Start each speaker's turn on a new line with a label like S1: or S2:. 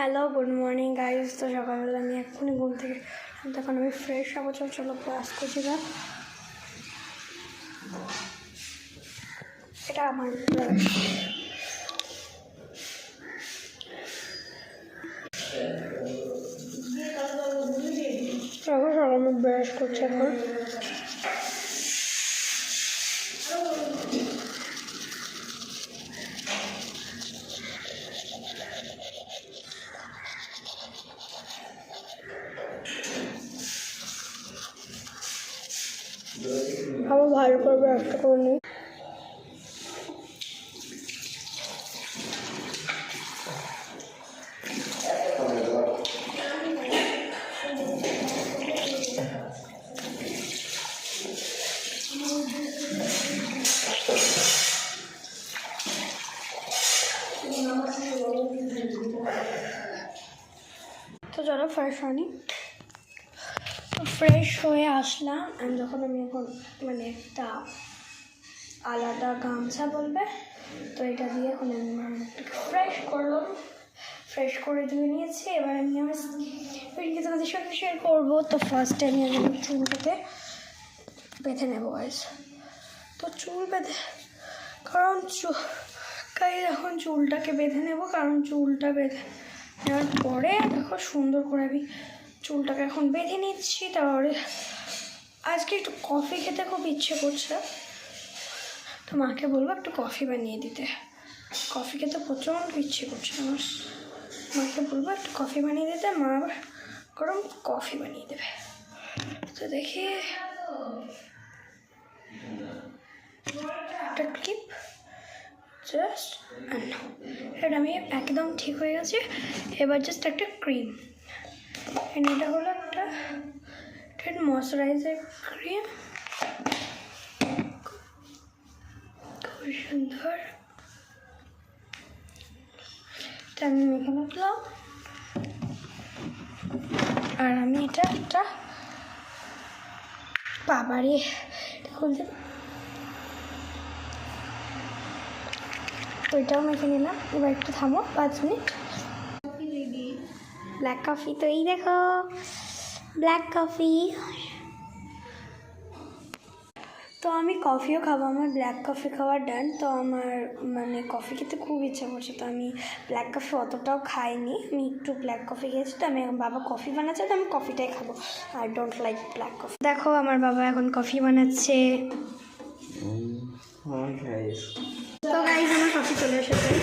S1: Hello, good morning guys. তো সকালবেলা আমি এক্ষুনি ঘুম থেকে তখন আমি ফ্রেশ হবো। চলো ক্লাস করছি না। এটা আমার আমি ব্রাশ করছি এখন। আমি ভালো করে ব্রাশটা করে নিই। তো চলো ফ্রেশ হয়নি, ফ্রেশ হয়ে আসলাম। যখন আমি এখন মানে একটা আলাদা গামছা বলবে, তো এটা দিয়ে এখন আমি ফ্রেশ করলাম। ফ্রেশ করে ধুয়ে নিয়েছি। এবার আমি আমার স্কিনকে তোমাদের সাথে শেয়ার করবো। তো ফার্স্টে আমি আমার চুলটাকে বেঁধে নেবো গাইস। তো চুল বেঁধে এখন চুলটাকে বেঁধে নেবো, কারণ চুলটা বেঁধে নেওয়ার পরে দেখো সুন্দর করে আমি চুলটাকে এখন বেঁধে নিচ্ছি। তারপরে আজকে একটু কফি খেতে খুব ইচ্ছে করছে, তো মাকে বলবো একটু কফি বানিয়ে দিতে। কফি খেতে প্রচণ্ড ইচ্ছে করছে আমার। মাকে বলবো একটু কফি বানিয়ে দিতে, মা আবার গরম কফি বানিয়ে দেবে। তো দেখি একটা ক্লিপ জাস্ট, এটা আমি একদম ঠিক হয়ে গেছে। এবার জাস্ট একটা ক্রিম, এটা হলো একটা ময়শ্চারাইজার ক্রিম, খুব সুন্দর। এটা আমি মেখে নিলাম। আর আমি এটা একটা বাবারে খুলতে, ওইটাও মেখে নিলাম। এবার একটু থামো 5 মিনিট। ব্ল্যাক কফি, তো এই দেখো ব্ল্যাক কফি। তো আমি কফিও খাবো, আমার ব্ল্যাক কফি খাওয়ার ডান। তো আমার মানে কফি খেতে খুব ইচ্ছা করছে, তো আমি ব্ল্যাক কফি অতটাও খাইনি, আমি একটু ব্ল্যাক কফি খেয়েছি। তো আমি বাবা কফি বানাচ্ছে, তো আমি কফিটাই খাবো। I don't like black coffee. দেখো আমার বাবা এখন কফি বানাচ্ছে। তো গাইজ আমার কফি চলে এসেছে।